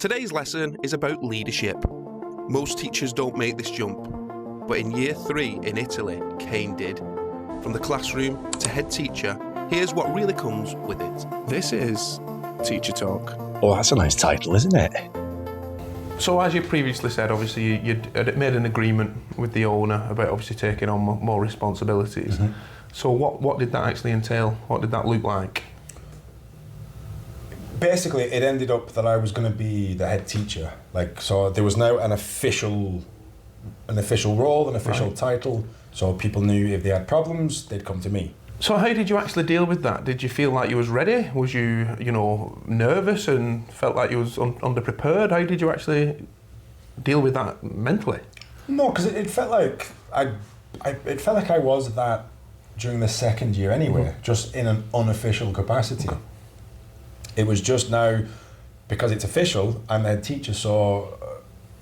Today's lesson is about leadership. Most teachers don't make this jump, but in year 3 in Italy, Kane did. From the classroom to head teacher, here's what really comes with it. This is Teacher Talk. Oh, that's a nice title, isn't it? So as you previously said, obviously you'd made an agreement with the owner about obviously taking on more responsibilities. Mm-hmm. So what did that actually entail? What did that look like? Basically, it ended up that I was going to be the head teacher. So there was now an official role, an official title. So people knew if they had problems, they'd come to me. So how did you actually deal with that? Did you feel like you was ready? Was you, nervous and felt like you was underprepared? How did you actually deal with that mentally? No, because it felt like I was that during the second year anyway, just in an unofficial capacity. Okay. It was just now, because it's official, I'm the head teacher, so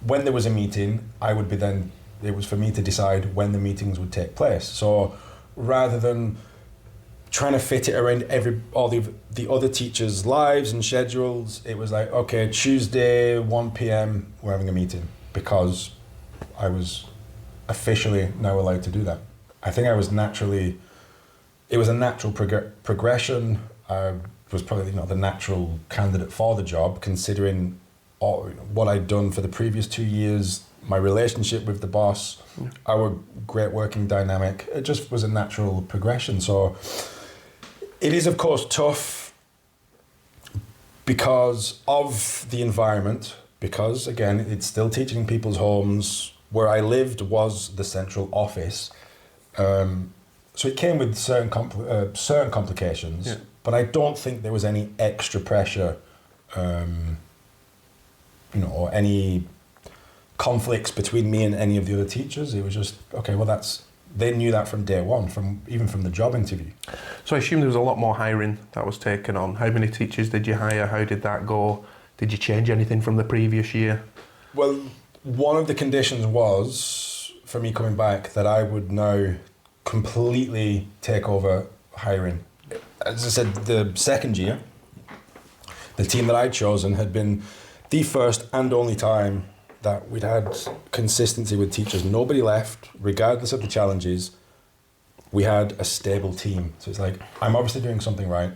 when there was a meeting, it was for me to decide when the meetings would take place. So rather than trying to fit it around all the other teachers' lives and schedules, it was like, okay, Tuesday, 1 p.m, we're having a meeting, because I was officially now allowed to do that. I think it was a natural progression. I was probably the natural candidate for the job, considering what I'd done for the previous 2 years, my relationship with the boss, our great working dynamic. It just was a natural progression. So it is, of course, tough because of the environment, because, again, it's still teaching in people's homes. Where I lived was the central office. So it came with certain complications, but I don't think there was any extra pressure, or any conflicts between me and any of the other teachers. It was just, okay, well, they knew that from day one, even from the job interview. So I assume there was a lot more hiring that was taken on. How many teachers did you hire? How did that go? Did you change anything from the previous year? Well, one of the conditions was, for me coming back, that I would now completely take over hiring. As I said, the second year, the team that I'd chosen had been the first and only time that we'd had consistency with teachers. Nobody left, regardless of the challenges. We had a stable team. So it's like, I'm obviously doing something right.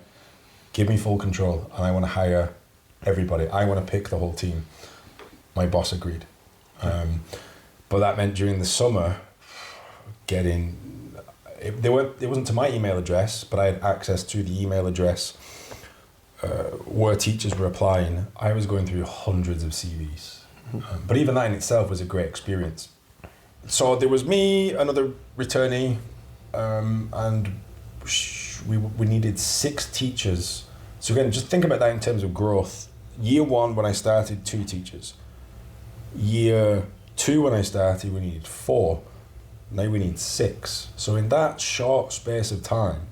Give me full control, and I want to hire everybody. I want to pick the whole team. My boss agreed. But that meant during the summer, it wasn't to my email address, but I had access to the email address where teachers were applying. I was going through hundreds of CVs. But even that in itself was a great experience. So there was me, another returnee, and we needed 6 teachers. So again, just think about that in terms of growth. Year 1, when I started, 2 teachers. Year 2, when I started, we needed 4. Now we need 6. So in that short space of time,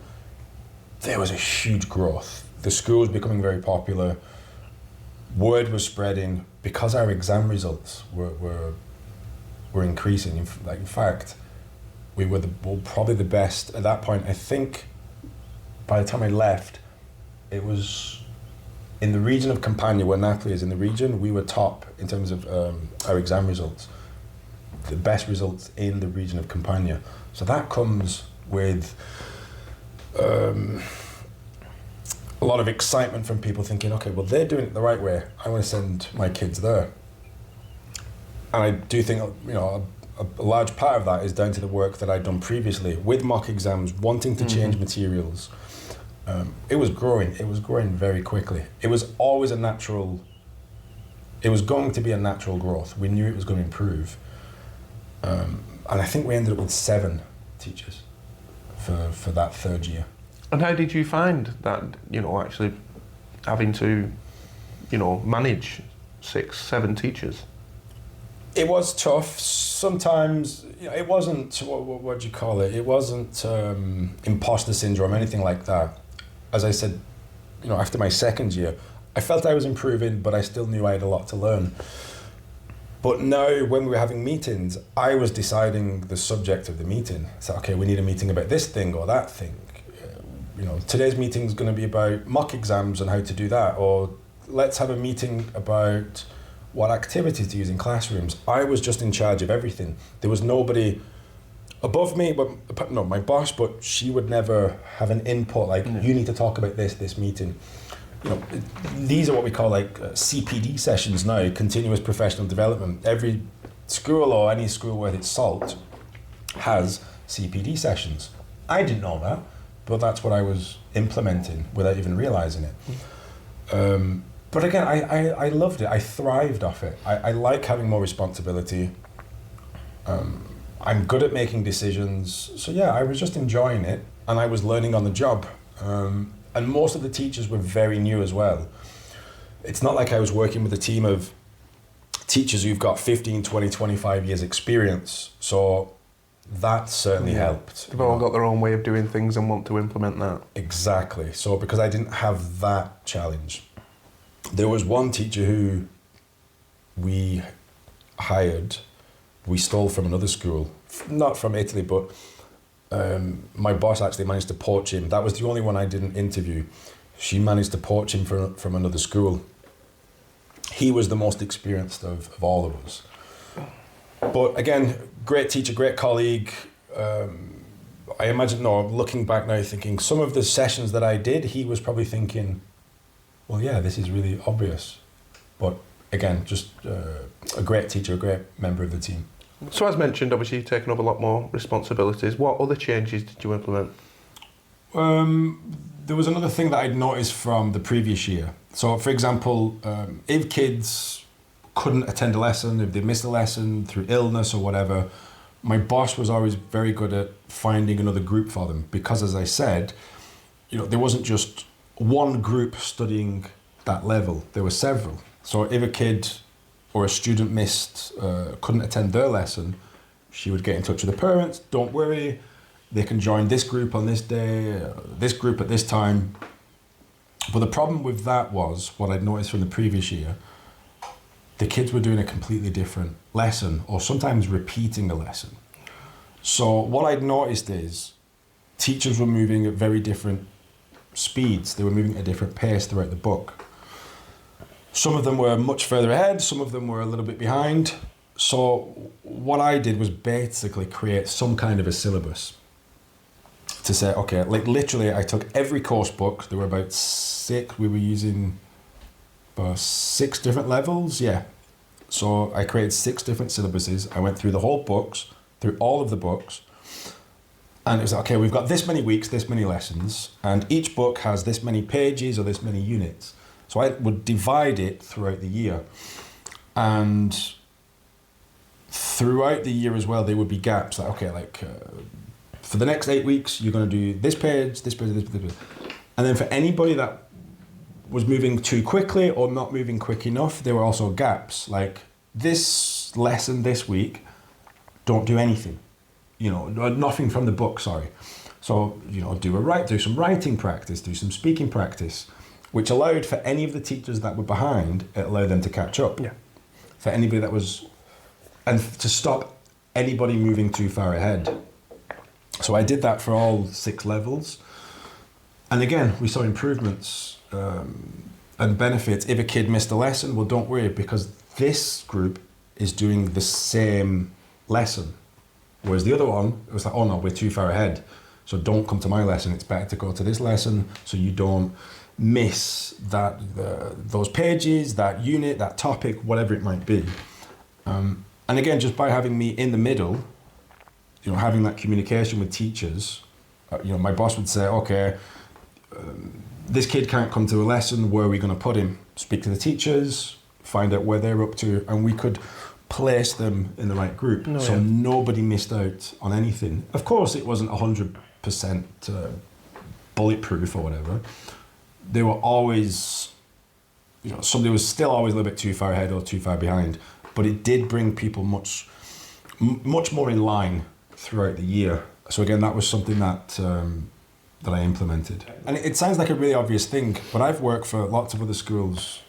there was a huge growth. The school was becoming very popular. Word was spreading because our exam results were increasing. In fact, we were probably the best at that point. I think by the time I left, it was in the region of Campania, where Napoli is in the region. We were top in terms of our exam results. The best results in the region of Campania. So that comes with a lot of excitement from people thinking, okay, well, they're doing it the right way. I want to send my kids there. And I do think, a large part of that is down to the work that I'd done previously with mock exams, wanting to change materials. It was growing. It was growing very quickly. It was always it was going to be a natural growth. We knew it was going to improve. And I think we ended up with 7 teachers for that third year. And how did you find that, actually having to, manage 6, 7 teachers? It was tough. Sometimes, it wasn't, what do you call it? It wasn't imposter syndrome, anything like that. As I said, after my second year, I felt I was improving, but I still knew I had a lot to learn. But now, when we were having meetings, I was deciding the subject of the meeting. So, okay, we need a meeting about this thing or that thing. Today's meeting is going to be about mock exams and how to do that. Or let's have a meeting about what activities to use in classrooms. I was just in charge of everything. There was nobody above me, but no, my boss, but she would never have an input like, you need to talk about this meeting. You know, these are what we call like CPD sessions now, continuous professional development. Every school or any school worth its salt has CPD sessions. I didn't know that, but that's what I was implementing without even realizing it. But again, I loved it. I thrived off it. I like having more responsibility. I'm good at making decisions. So yeah, I was just enjoying it, and I was learning on the job. And most of the teachers were very new as well. It's not like I was working with a team of teachers who've got 15, 20, 25 years experience. So that certainly helped. They've all got their own way of doing things and want to implement that. Exactly. So because I didn't have that challenge. There was one teacher who we hired, we stole from another school, not from Italy, but my boss actually managed to poach him. That was the only one I didn't interview. She managed to poach him from another school. He was the most experienced of all of us. But again, great teacher, great colleague. I imagine, looking back now, thinking some of the sessions that I did, he was probably thinking, well, yeah, this is really obvious. But again, just a great teacher, a great member of the team. So as mentioned, obviously you've taken up a lot more responsibilities. What other changes did you implement? There was another thing that I'd noticed from the previous year. So for example, if kids couldn't attend a lesson, if they missed a lesson through illness or whatever, my boss was always very good at finding another group for them, because as I said, there wasn't just one group studying that level, there were several. So if a kid or a student couldn't attend their lesson, she would get in touch with the parents, don't worry, they can join this group on this day, this group at this time. But the problem with that was, what I'd noticed from the previous year, the kids were doing a completely different lesson, or sometimes repeating a lesson. So what I'd noticed is teachers were moving at very different speeds. They were moving at a different pace throughout the book. Some of them were much further ahead, some of them were a little bit behind. So what I did was basically create some kind of a syllabus to say, okay, like literally I took every course book, there were about 6, we were using 6 different levels, yeah. So I created 6 different syllabuses. I went through the whole books, through all of the books, and it was like, okay, we've got this many weeks, this many lessons, and each book has this many pages or this many units. So I would divide it throughout the year. And throughout the year as well, there would be gaps. Like, okay, for the next 8 weeks, you're going to do this page, this page, this page. And then for anybody that was moving too quickly or not moving quick enough, there were also gaps. Like this lesson this week, don't do anything. Nothing from the book, sorry. So, do some writing practice, do some speaking practice, which allowed for any of the teachers that were behind, it allowed them to catch up. Yeah. For anybody that was, and to stop anybody moving too far ahead. So I did that for all 6 levels. And again, we saw improvements and benefits. If a kid missed a lesson, well, don't worry, because this group is doing the same lesson. Whereas the other one, it was like, oh no, we're too far ahead. So don't come to my lesson. It's better to go to this lesson so you don't miss those pages, that unit, that topic, whatever it might be. And again, just by having me in the middle, having that communication with teachers, my boss would say, okay, this kid can't come to a lesson, where are we going to put him? Speak to the teachers, find out where they're up to, and we could place them in the right group, so nobody missed out on anything. Of course, it wasn't 100% bulletproof or whatever. There were always, somebody was still always a little bit too far ahead or too far behind, but it did bring people much more in line throughout the year. So again, that was something that I implemented. And it sounds like a really obvious thing, but I've worked for lots of other schools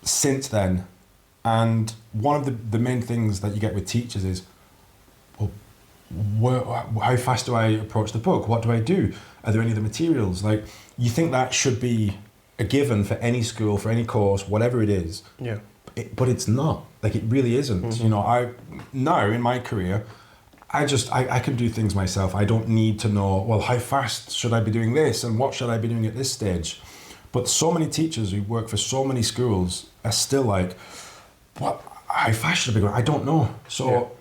since then. And one of the main things that you get with teachers is, well, how fast do I approach the book? What do I do? Are there any other materials? Like, you think that should be a given for any school, for any course, whatever it is. Yeah. but it's not. Like, it really isn't. You know, now in my career, I can do things myself. I don't need to know, well, how fast should I be doing this and what should I be doing at this stage? But so many teachers who work for so many schools are still like, what, how fast should I be going? I don't know. So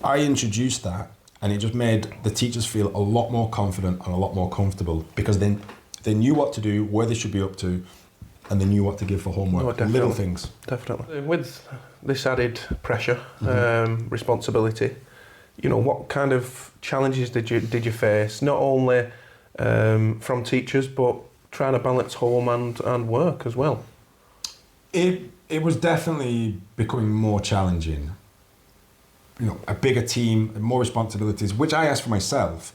I introduced that, and it just made the teachers feel a lot more confident and a lot more comfortable, because then they knew what to do, where they should be up to, and they knew what to give for homework. Little things. Definitely. With this added pressure, responsibility, you know, what kind of challenges did you face? Not only from teachers, but trying to balance home and work as well. It was definitely becoming more challenging. You know, a bigger team, more responsibilities, which I asked for myself,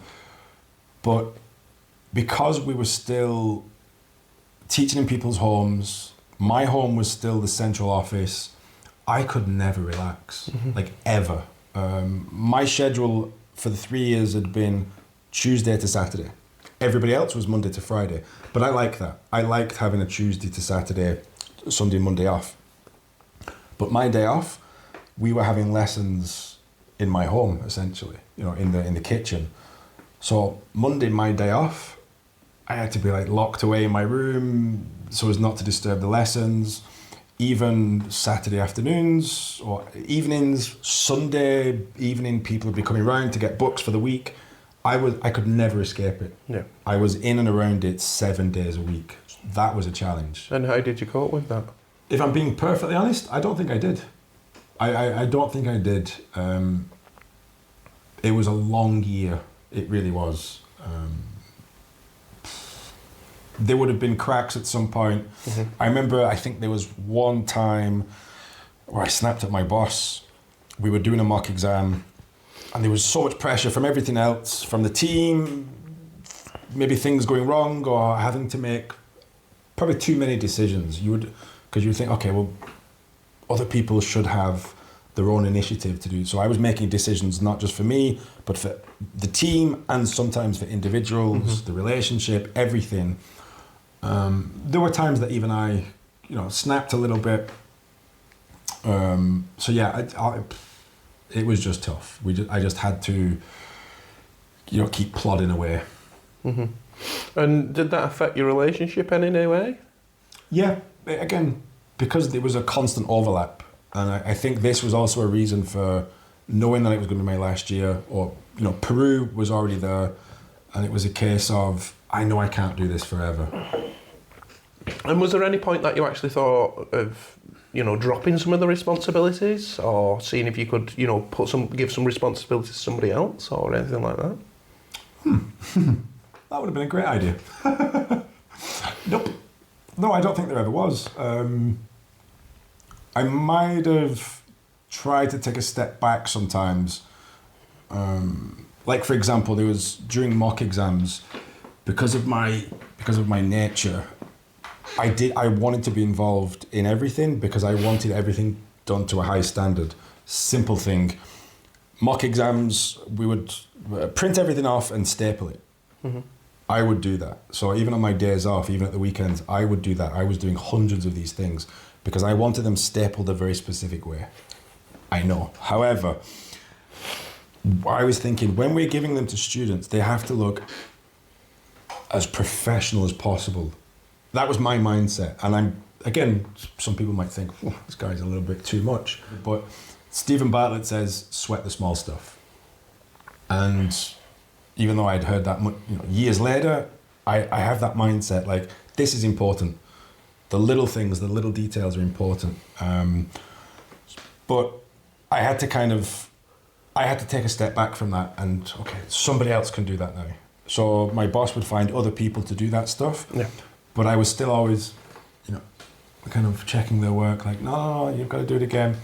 but because we were still teaching in people's homes, my home was still the central office, I could never relax, like ever. My schedule for the 3 years had been Tuesday to Saturday. Everybody else was Monday to Friday, but I liked that. I liked having a Tuesday to Saturday, Sunday, Monday off. But my day off, we were having lessons in my home, essentially, you know, in the kitchen. So Monday, my day off, I had to be like locked away in my room so as not to disturb the lessons. Even Saturday afternoons or evenings, Sunday evening, people would be coming around to get books for the week. I could never escape it. Yeah. I was in and around it 7 days a week. That was a challenge. And how did you cope with that? If I'm being perfectly honest, I don't think I did. I don't think I did. It was a long year. It really was. There would have been cracks at some point. I remember, I think there was one time where I snapped at my boss. We were doing a mock exam, and there was so much pressure from everything else, from the team, maybe things going wrong or having to make probably too many decisions. Because you would think, okay, well, other people should have their own initiative to do. So I was making decisions not just for me, but for the team and sometimes for individuals, the relationship, everything. There were times that even I, you know, snapped a little bit. So yeah, it was just tough. I just had to, you know, keep plodding away. And did that affect your relationship in any way? Yeah, again, because there was a constant overlap. And I think this was also a reason for knowing that it was going to be my last year, or, you know, Peru was already there, and it was a case of, I know I can't do this forever. And was there any point that you actually thought of, you know, dropping some of the responsibilities, or seeing if you could, you know, give some responsibility to somebody else, or anything like that? That would have been a great idea. Nope. No, I don't think there ever was. I might have tried to take a step back sometimes. Like, for example, there was during mock exams, because of my nature, I wanted to be involved in everything because I wanted everything done to a high standard. Simple thing. Mock exams, we would print everything off and staple it. I would do that. So even on my days off, even at the weekends, I would do that. I was doing hundreds of these things because I wanted them stapled a very specific way. I know. However, I was thinking, when we're giving them to students, they have to look as professional as possible. That was my mindset. And again, some people might think, oh, this guy's a little bit too much. But Stephen Bartlett says, sweat the small stuff. And even though I'd heard that years later, I have that mindset, like, this is important. The little things, the little details are important. But I had to take a step back from that and, okay, somebody else can do that now. So my boss would find other people to do that stuff. Yeah. But I was still always, kind of checking their work, like, no, you've got to do it again.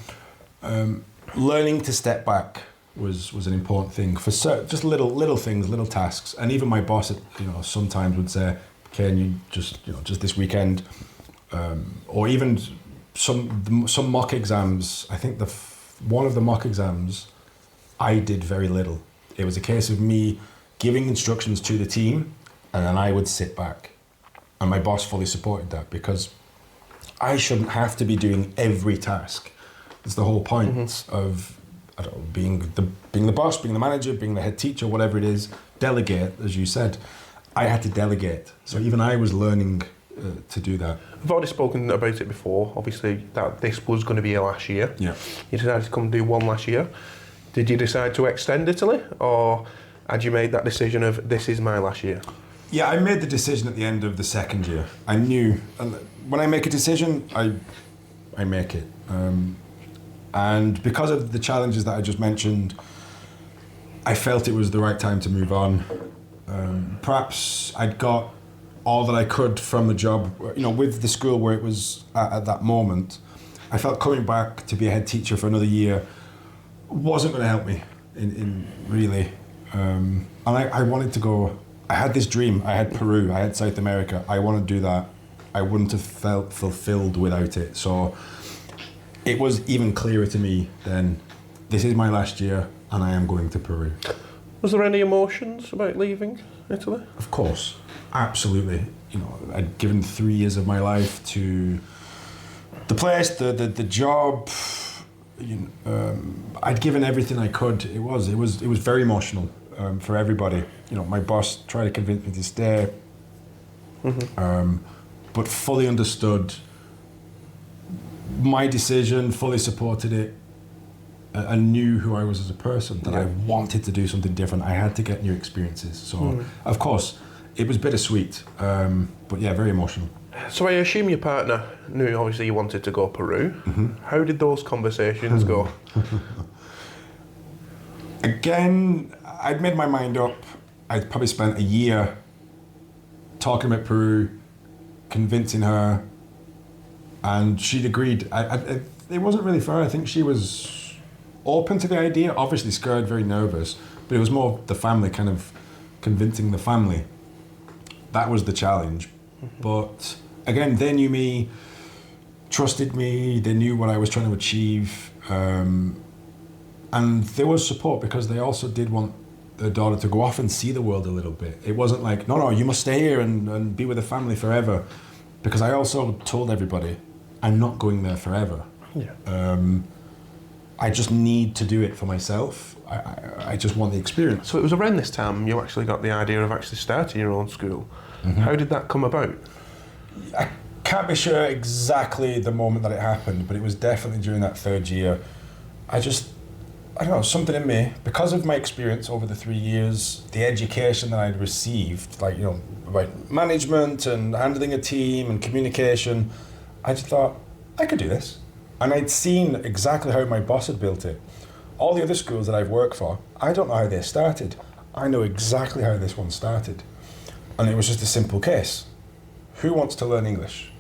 Learning to step back was an important thing for just little things, little tasks. And even my boss, sometimes would say, Kane, you just this weekend, or even some mock exams. I think one of the mock exams, I did very little. It was a case of me giving instructions to the team, and then I would sit back. And my boss fully supported that because I shouldn't have to be doing every task. It's the whole point of, I don't know, being the boss, being the manager, being the head teacher, whatever it is. Delegate, as you said. I had to delegate. So even I was learning to do that. I've already spoken about it before, obviously, that this was going to be your last year. Yeah. You decided to come do one last year. Did you decide to extend Italy, or had you made that decision of, this is my last year? Yeah, I made the decision at the end of the second year. I knew, and when I make a decision, I make it. And because of the challenges that I just mentioned, I felt it was the right time to move on. Perhaps I'd got all that I could from the job, with the school where it was at that moment. I felt coming back to be a head teacher for another year wasn't going to help me in really. And I wanted to go. I had this dream. I had Peru. I had South America. I want to do that. I wouldn't have felt fulfilled without it. So it was even clearer to me then, this is my last year and I am going to Peru. Was there any emotions about leaving Italy? Of course, absolutely. I'd given 3 years of my life to the place, the job. I'd given everything I could. It was very emotional for everybody. My boss tried to convince me to stay, but fully understood my decision, fully supported it, and knew who I was as a person, that I wanted to do something different. I had to get new experiences. So, of course, it was bittersweet, but yeah, very emotional. So I assume your partner knew, obviously, you wanted to go Peru. How did those conversations go? Again, I'd made my mind up. I'd probably spent a year talking about Peru, convincing her, and she'd agreed. It wasn't really fair. I think she was open to the idea, obviously scared, very nervous, but it was more the family, kind of convincing the family. That was the challenge. But again, they knew me, trusted me, they knew what I was trying to achieve, and there was support because they also did want their daughter to go off and see the world a little bit. It wasn't like, no, you must stay here and be with the family forever, because I also told everybody, I'm not going there forever. Yeah. I just need to do it for myself. I just want the experience. So it was around this time you actually got the idea of actually starting your own school. How did that come about? I can't be sure exactly the moment that it happened, but it was definitely during that third year. I don't know, something in me, because of my experience over the 3 years, the education that I'd received, about management and handling a team and communication, I just thought, I could do this. And I'd seen exactly how my boss had built it. All the other schools that I've worked for, I don't know how they started. I know exactly how this one started. And it was just a simple case. Who wants to learn English?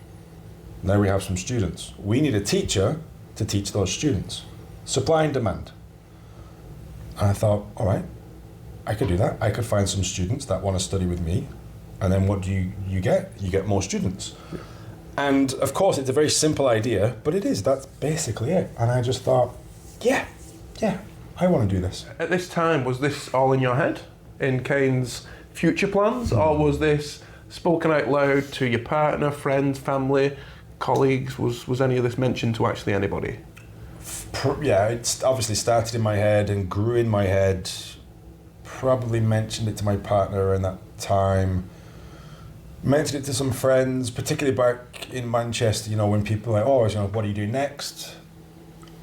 Now we have some students. We need a teacher to teach those students. Supply and demand. And I thought, all right, I could do that. I could find some students that want to study with me. And then what do you get? You get more students. Yeah. And of course, it's a very simple idea, but that's basically it. And I just thought, yeah, I want to do this. At this time, was this all in your head, in Kane's future plans, or was this spoken out loud to your partner, friends, family, colleagues? Was any of this mentioned to actually anybody? Yeah, it's obviously started in my head and grew in my head. Probably mentioned it to my partner around that time. Mentioned it to some friends, particularly back in Manchester, when people are like, what do you do next?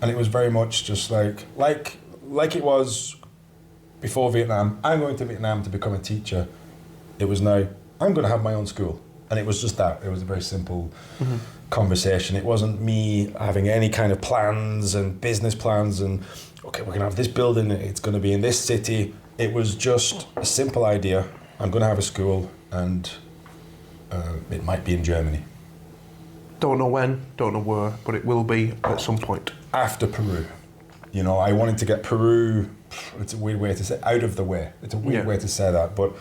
And it was very much just like it was before Vietnam. I'm going to Vietnam to become a teacher. It was now, I'm going to have my own school. And it was just that. It was a very simple conversation. It wasn't me having any kind of plans and business plans and, okay, we're going to have this building, it's going to be in this city. It was just a simple idea. I'm going to have a school, and it might be in Germany. Don't know when, don't know where, but it will be at some point. After Peru. I wanted to get Peru, it's a weird way to say, out of the way. It's a weird way to say that, but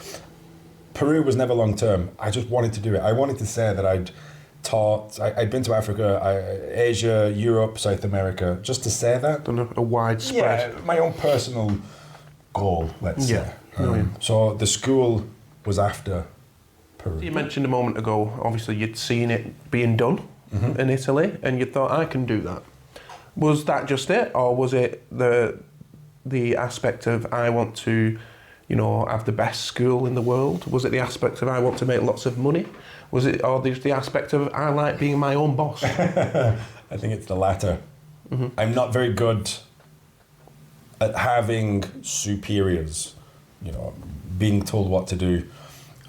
Peru was never long term. I just wanted to do it. I wanted to say that I'd been to Africa, Asia, Europe, South America, just to say that. Done a wide spread. Yeah, my own personal goal, let's say. Yeah. So the school was after Peru. You mentioned a moment ago, obviously you'd seen it being done in Italy, and you thought, I can do that. Was that just it, or was it the aspect of I want to, have the best school in the world? Was it the aspect of I want to make lots of money? Was it, or the aspect of I like being my own boss? I think it's the latter. I'm not very good at having superiors, being told what to do.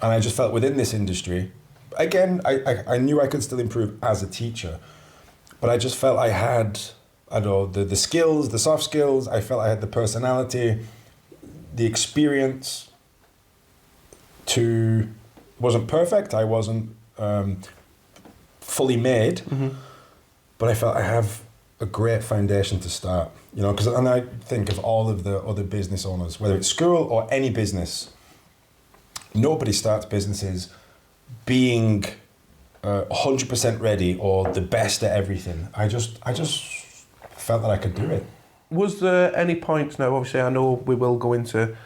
And I just felt within this industry, again, I knew I could still improve as a teacher, but I just felt I had, the skills, the soft skills, I felt I had the personality, the experience wasn't perfect, I wasn't fully made, but I felt I have a great foundation to start, and I think of all of the other business owners, whether it's school or any business, nobody starts businesses being 100% ready or the best at everything. I just felt that I could do it. Was there any points now, obviously I know we will go into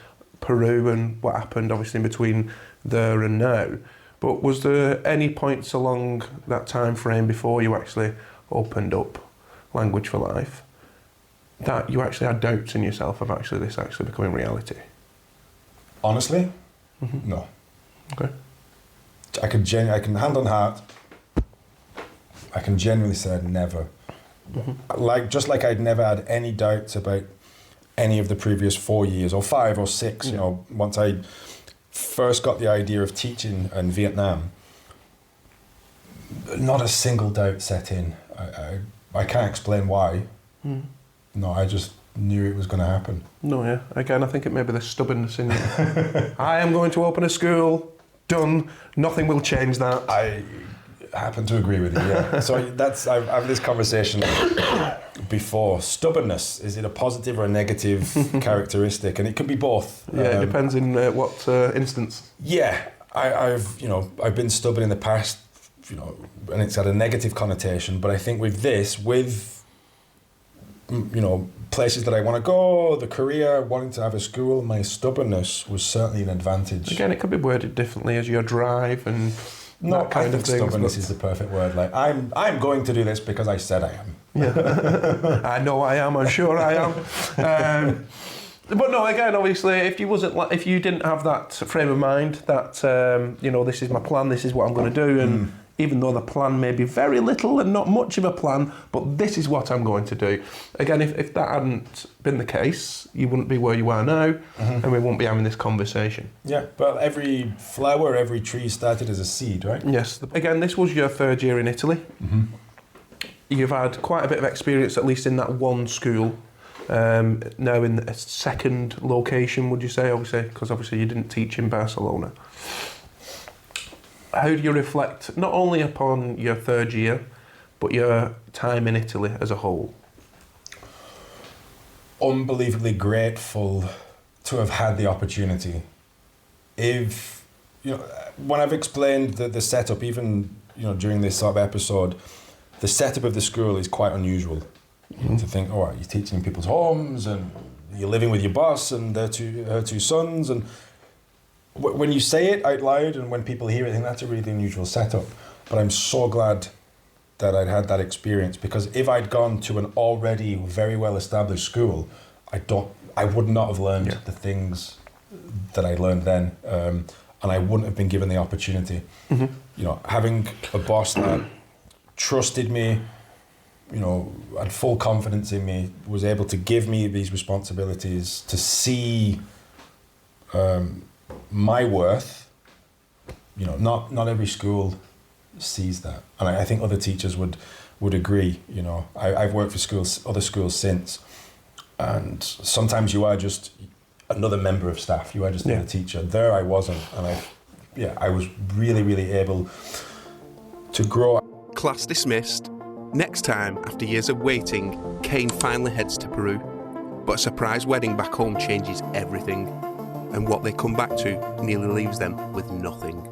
Peru and what happened obviously in between there and now, but was there any points along that time frame before you actually opened up Language for Life that you actually had doubts in yourself of this actually becoming reality? Honestly, no. Okay. I can hand on heart, I can genuinely say I'd never. Just like I'd never had any doubts about any of the previous 4 years or 5 or 6, once I first got the idea of teaching in Vietnam, not a single doubt set in. I can't explain why. No, I just knew it was going to happen. No, yeah. Again, I think it may be the stubbornness in you. I am going to open a school. Done. Nothing will change that. I happen to agree with you, yeah. So I've had this conversation before. Stubbornness, is it a positive or a negative characteristic? And it can be both. Yeah, it depends in what instance. Yeah, I've been stubborn in the past, and it's had a negative connotation, but I think with places that I want to go, the career, wanting to have a school, my stubbornness was certainly an advantage. Again, it could be worded differently as your drive and that kind of thing. Stubbornness is the perfect word. Like I'm going to do this because I said I am. Yeah, I know I am. I'm sure I am. But no, again, obviously, if you didn't have that frame of mind that this is my plan, this is what I'm going to do, and even though the plan may be very little and not much of a plan, but this is what I'm going to do. Again, if that hadn't been the case, you wouldn't be where you are now, and we wouldn't be having this conversation. Yeah, but every flower, every tree started as a seed, right? Yes. Again, this was your 3rd year in Italy. You've had quite a bit of experience, at least in that one school. Now in a second location, would you say, obviously, because obviously you didn't teach in Barcelona. How do you reflect not only upon your 3rd year, but your time in Italy as a whole? Unbelievably grateful to have had the opportunity. When I've explained the setup, even during this sort of episode, the setup of the school is quite unusual. To think, you're teaching in people's homes and you're living with your boss and her two sons, and when you say it out loud and when people hear it, I think that's a really unusual setup. But I'm so glad that I'd had that experience, because if I'd gone to an already very well established school, I would not have learned the things that I learned then, and I wouldn't have been given the opportunity. Having a boss that trusted me, had full confidence in me, was able to give me these responsibilities, to see my worth. Not every school sees that, and I think other teachers would agree. I've worked for other schools since, and sometimes you are just another member of staff. You are just another teacher. There I wasn't, and I was really, really able to grow. Class dismissed. Next time, after years of waiting, Kane finally heads to Peru. But a surprise wedding back home changes everything, and what they come back to nearly leaves them with nothing.